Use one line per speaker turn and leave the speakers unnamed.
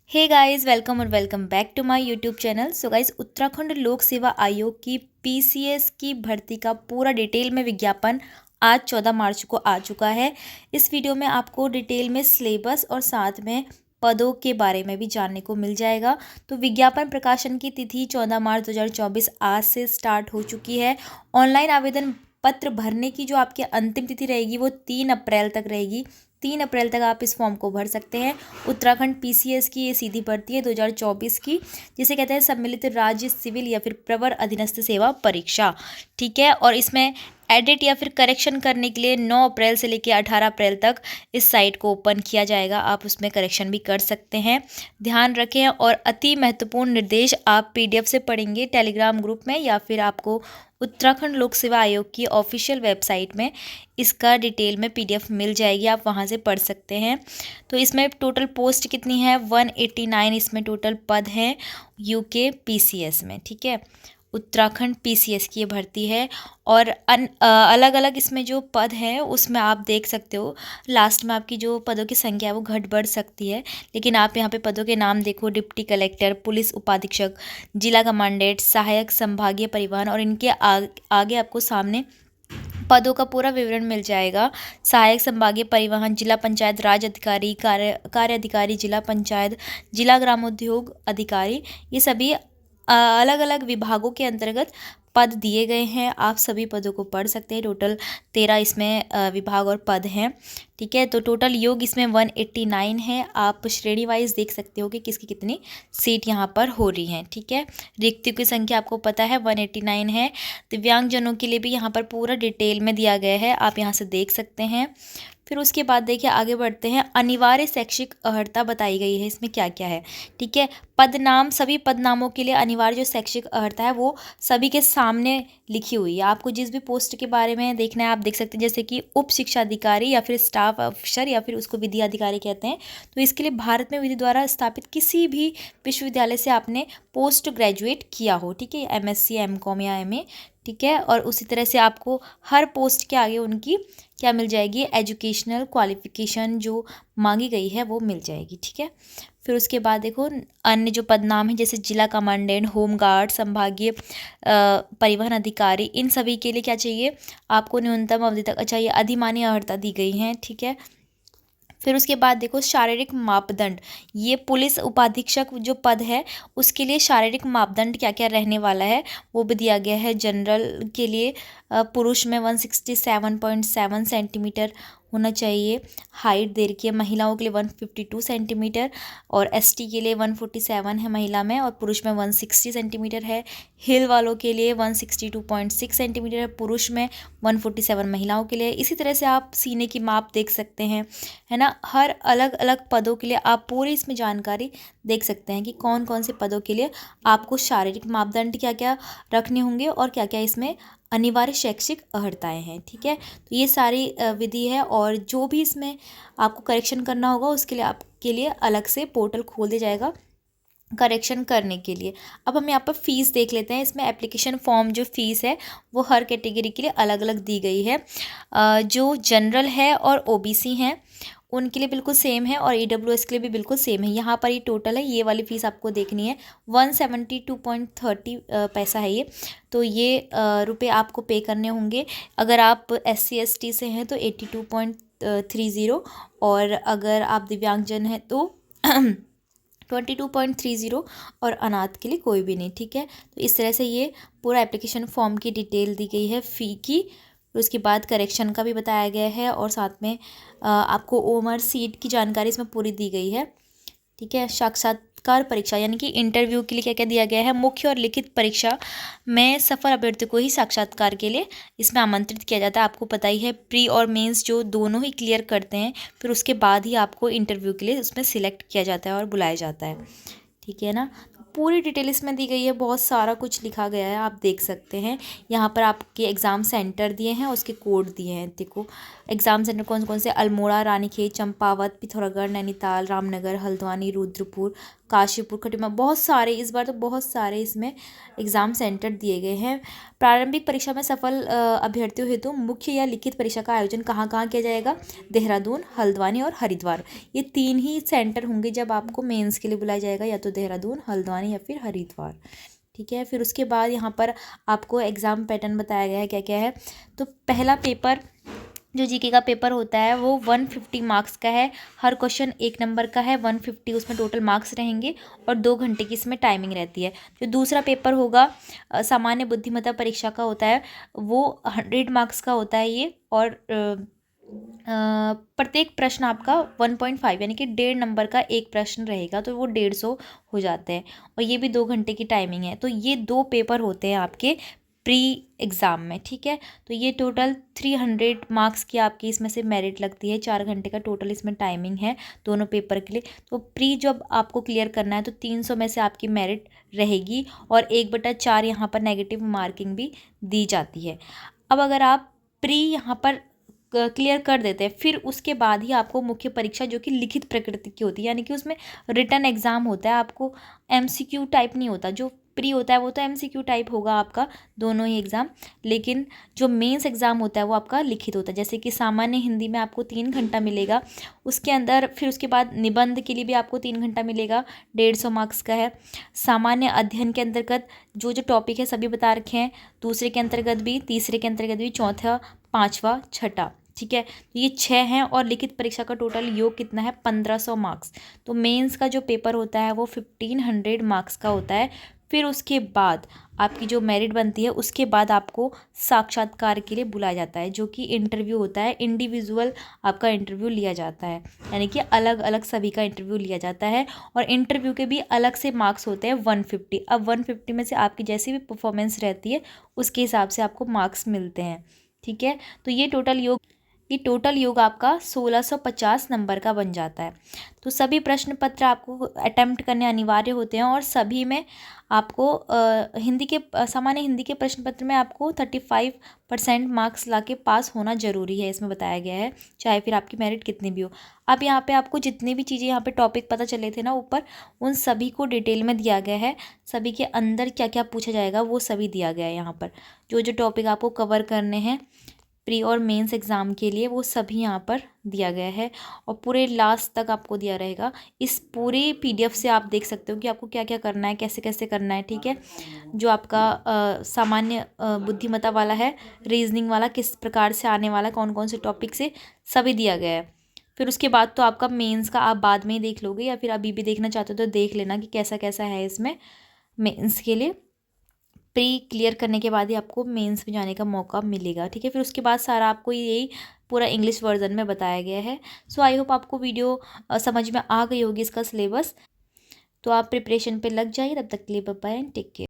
हे guys, welcome और welcome back to my YouTube channel. So guys, Uttarakhand Lok Sewa आयोग की PCS की भर्ती का पूरा डिटेल में विज्ञापन आज 14 मार्च को आ चुका है। इस वीडियो में आपको डिटेल में सिलेबस और साथ में पदों के बारे में भी जानने को मिल जाएगा। तो विज्ञापन प्रकाशन की तिथि 14 मार्च 2024 आज से स्टार्ट हो चुकी है। ऑनलाइन आवेदन पत्र भरने की जो आपकी अंतिम तिथि रहेगी वो 3 अप्रैल तक रहेगी। 3 अप्रैल तक आप इस फॉर्म को भर सकते हैं। उत्तराखंड पीसीएस की ये सीधी भर्ती है 2024 की, जिसे कहते हैं सम्मिलित राज्य सिविल या फिर प्रवर अधीनस्थ सेवा परीक्षा। ठीक है, और इसमें एडिट या फिर करेक्शन करने के लिए 9 अप्रैल से लेकर 18 अप्रैल तक इस साइट को ओपन किया जाएगा। आप उसमें करेक्शन भी कर सकते हैं, ध्यान रखें। और अति महत्वपूर्ण निर्देश आप पीडीएफ से पढ़ेंगे टेलीग्राम ग्रुप में, या फिर आपको उत्तराखंड लोक सेवा आयोग की ऑफिशियल वेबसाइट में इसका डिटेल में पीडीएफ मिल जाएगी, आप वहां से पढ़ सकते हैं। तो इसमें टोटल पोस्ट कितनी है? 189 इसमें टोटल पद हैं यूके पीसीएस में। ठीक है, उत्तराखंड पीसीएस की ये भर्ती है। और अलग अलग इसमें जो पद हैं उसमें आप देख सकते हो, लास्ट में आपकी जो पदों की संख्या है वो घट बढ़ सकती है। लेकिन आप यहाँ पे पदों के नाम देखो: डिप्टी कलेक्टर, पुलिस उपाधीक्षक, जिला कमांडेंट, सहायक संभागीय परिवहन, और इनके आगे आपको सामने पदों का पूरा विवरण मिल जाएगा। सहायक संभागीय परिवहन, जिला पंचायत राज अधिकारी, कार्य अधिकारी, जिला पंचायत, जिला ग्रामोद्योग अधिकारी, ये सभी अलग अलग विभागों के अंतर्गत पद दिए गए हैं। आप सभी पदों को पढ़ सकते हैं। टोटल 13 इसमें विभाग और पद हैं। ठीक है, तो टोटल योग इसमें 189 है। आप श्रेणी वाइज देख सकते हो कि किसकी कितनी सीट यहाँ पर हो रही हैं। ठीक है, रिक्तियों की संख्या आपको पता है 189 है। दिव्यांगजनों के लिए भी यहाँ पर पूरा डिटेल में दिया गया है, आप यहाँ से देख सकते हैं। फिर उसके बाद देखिए, आगे बढ़ते हैं। अनिवार्य शैक्षिक अर्हता बताई गई है, इसमें क्या क्या है। ठीक है, पदनाम, सभी पदनामों के लिए अनिवार्य जो शैक्षिक अर्हता है वो सभी के सामने लिखी हुई है। आपको जिस भी पोस्ट के बारे में देखना है आप देख सकते हैं, जैसे कि उप शिक्षा अधिकारी या फिर स्टाफ अफसर या फिर उसको विधि अधिकारी कहते हैं। तो इसके लिए भारत में विधि द्वारा स्थापित किसी भी विश्वविद्यालय से आपने पोस्ट ग्रेजुएट किया हो। ठीक है, एमएससी, एमकॉम या एमए। ठीक है, और उसी तरह से आपको हर पोस्ट के आगे उनकी क्या मिल जाएगी? एजुकेशनल क्वालिफिकेशन जो मांगी गई है वो मिल जाएगी। ठीक है, फिर उसके बाद देखो अन्य जो पदनाम है, जैसे जिला कमांडेंट, होम गार्ड, संभागीय परिवहन अधिकारी, इन सभी के लिए क्या चाहिए आपको? न्यूनतम अवधि तक, अच्छा, ये अधिमान्य अर्हता दी गई है। ठीक है, फिर उसके बाद देखो शारीरिक मापदंड, ये पुलिस उपाधीक्षक जो पद है उसके लिए शारीरिक मापदंड क्या क्या रहने वाला है वो भी दिया गया है। जनरल के लिए पुरुष में 167.7 सेंटीमीटर होना चाहिए हाइट दे रखी है। महिलाओं के लिए 152 सेंटीमीटर, और एसटी के लिए 147 है महिला में, और पुरुष में 160 सेंटीमीटर है। हिल वालों के लिए 162.6 सेंटीमीटर है पुरुष में, 147 महिलाओं के लिए। इसी तरह से आप सीने की माप देख सकते हैं, है ना। हर अलग अलग पदों के लिए आप पूरी इसमें जानकारी देख सकते हैं कि कौन कौन से पदों के लिए आपको शारीरिक मापदंड क्या क्या रखने होंगे और क्या क्या इसमें अनिवार्य शैक्षिक अर्हताएं हैं। ठीक है, तो ये सारी विधि है, और जो भी इसमें आपको करेक्शन करना होगा उसके लिए आपके लिए अलग से पोर्टल खोल दिया जाएगा करेक्शन करने के लिए। अब हम यहाँ पर फ़ीस देख लेते हैं। इसमें एप्लीकेशन फॉर्म जो फ़ीस है वो हर कैटेगरी के लिए अलग अलग दी गई है। जो जनरल है और ओबीसी हैं उनके लिए बिल्कुल सेम है, और ईडब्ल्यूएस के लिए भी बिल्कुल सेम है। यहाँ पर ये टोटल है, ये वाली फ़ीस आपको देखनी है 172.30 पैसा है ये। तो ये रुपये आपको पे करने होंगे। अगर आप SC ST से हैं तो 82.30, और अगर आप दिव्यांगजन हैं तो 22.30, और अनाथ के लिए कोई भी नहीं। ठीक है, तो इस तरह से ये पूरा एप्लीकेशन फॉर्म की डिटेल दी गई है फ़ी की। फिर उसके बाद करेक्शन का भी बताया गया है, और साथ में आपको ओमर सीट की जानकारी इसमें पूरी दी गई है। ठीक है, साक्षात्कार परीक्षा यानी कि इंटरव्यू के लिए क्या क्या दिया गया है। मुख्य और लिखित परीक्षा में सफल अभ्यर्थी को ही साक्षात्कार के लिए इसमें आमंत्रित किया जाता है। आपको पता ही है, प्री और मेंस जो दोनों ही क्लियर करते हैं फिर उसके बाद ही आपको इंटरव्यू के लिए उसमें सिलेक्ट किया जाता है और बुलाया जाता है। ठीक है ना। पूरी डिटेल इसमें दी गई है, बहुत सारा कुछ लिखा गया है, आप देख सकते हैं। यहाँ पर आपके एग्ज़ाम सेंटर दिए हैं, उसके कोड दिए हैं। देखो एग्ज़ाम सेंटर कौन कौन से, अल्मोड़ा, रानीखेत, चंपावत, पिथौरागढ़, नैनीताल, रामनगर, हल्द्वानी, रुद्रपुर, काशीपुर, खटीमा, बहुत सारे, इस बार तो बहुत सारे इसमें एग्ज़ाम सेंटर दिए गए हैं। प्रारंभिक परीक्षा में सफल अभ्यर्थियों हेतु मुख्य या लिखित परीक्षा का आयोजन कहाँ कहाँ किया जाएगा? देहरादून, हल्द्वानी और हरिद्वार। ये 3 ही सेंटर होंगे जब आपको मेंस के लिए बुलाया जाएगा, या तो देहरादून, हल्द्वानी या फिर हरिद्वार। ठीक है, फिर उसके बाद यहाँ पर आपको एग्ज़ाम पैटर्न बताया गया है क्या क्या है। तो पहला पेपर जो जीके का पेपर होता है वो 150 मार्क्स का है। हर क्वेश्चन 1 नंबर का है, 150 उसमें टोटल मार्क्स रहेंगे और 2 घंटे की इसमें टाइमिंग रहती है। जो दूसरा पेपर होगा सामान्य बुद्धिमत्ता परीक्षा का होता है, वो 100 मार्क्स का होता है ये, और प्रत्येक प्रश्न आपका 1.5 यानी कि 1.5 नंबर का एक प्रश्न रहेगा, तो वो 150 हो जाते हैं, और ये भी 2 घंटे की टाइमिंग है। तो ये 2 पेपर होते हैं आपके प्री एग्ज़ाम में। ठीक है, तो ये टोटल 300 मार्क्स की आपकी इसमें से मेरिट लगती है। 4 घंटे का टोटल इसमें टाइमिंग है दोनों पेपर के लिए। तो प्री जब आपको क्लियर करना है तो 300 में से आपकी मेरिट रहेगी, और 1/4 यहाँ पर नेगेटिव मार्किंग भी दी जाती है। अब अगर आप प्री यहाँ पर क्लियर कर देते हैं, फिर उसके बाद ही आपको मुख्य परीक्षा जो कि लिखित प्रकृति की होती है, यानी कि उसमें रिटन एग्ज़ाम होता है, आपको एमसीक्यू टाइप नहीं होता। जो प्री होता है वो तो एमसीक्यू टाइप होगा आपका, दोनों ही एग्ज़ाम, लेकिन जो मेंस एग्ज़ाम होता है वो आपका लिखित होता है। जैसे कि सामान्य हिंदी में आपको 3 घंटा मिलेगा, उसके अंदर फिर उसके बाद निबंध के लिए भी आपको 3 घंटा मिलेगा, 150 मार्क्स का है। सामान्य अध्ययन के अंतर्गत जो जो टॉपिक है सभी बता रखे हैं, दूसरे के अंतर्गत भी, तीसरे के अंतर्गत भी, चौथा, पाँचवा, छठा। ठीक है, तो ये 6 हैं, और लिखित परीक्षा का टोटल योग कितना है? 1500 मार्क्स। तो मेंस का जो पेपर होता है वो 1500 मार्क्स का होता है। फिर उसके बाद आपकी जो मेरिट बनती है, उसके बाद आपको साक्षात्कार के लिए बुलाया जाता है, जो कि इंटरव्यू होता है। इंडिविजुअल आपका इंटरव्यू लिया जाता है, यानी कि अलग अलग सभी का इंटरव्यू लिया जाता है, और इंटरव्यू के भी अलग से मार्क्स होते हैं 150। अब 150 में से आपकी जैसी भी परफॉर्मेंस रहती है उसके हिसाब से आपको मार्क्स मिलते हैं। ठीक है, तो ये टोटल योग आपका 1650 नंबर का बन जाता है। तो सभी प्रश्न पत्र आपको अटेम्प्ट करने अनिवार्य होते हैं, और सभी में आपको सामान्य हिंदी के प्रश्न पत्र में आपको 35% मार्क्स लाके पास होना ज़रूरी है, इसमें बताया गया है, चाहे फिर आपकी मेरिट कितनी भी हो। अब यहाँ पे आपको जितनी भी चीज़ें यहाँ पे टॉपिक पता चले थे ना ऊपर, उन सभी को डिटेल में दिया गया है। सभी के अंदर क्या क्या पूछा जाएगा वो सभी दिया गया है। यहाँ पर जो जो टॉपिक आपको कवर करने हैं प्री और मेंस एग्ज़ाम के लिए, वो सभी यहाँ पर दिया गया है, और पूरे लास्ट तक आपको दिया रहेगा। इस पूरे पीडीएफ से आप देख सकते हो कि आपको क्या क्या करना है, कैसे कैसे करना है। ठीक है, जो आपका सामान्य बुद्धिमत्ता वाला है, रीजनिंग वाला किस प्रकार से आने वाला, कौन कौन से टॉपिक से, सभी दिया गया है। फिर उसके बाद तो आपका मेंस का आप बाद में ही देख लोगे, या फिर अभी भी देखना चाहते हो तो देख लेना कि कैसा कैसा है इसमें मेंस के लिए। प्री क्लियर करने के बाद ही आपको मेंस में जाने का मौका मिलेगा। ठीक है, फिर उसके बाद सारा आपको यही पूरा इंग्लिश वर्जन में बताया गया है। सो आई होप आपको वीडियो समझ में आ गई होगी, इसका सिलेबस। तो आप प्रिपरेशन पे लग जाइए, तब तक के लिए bye bye and take care.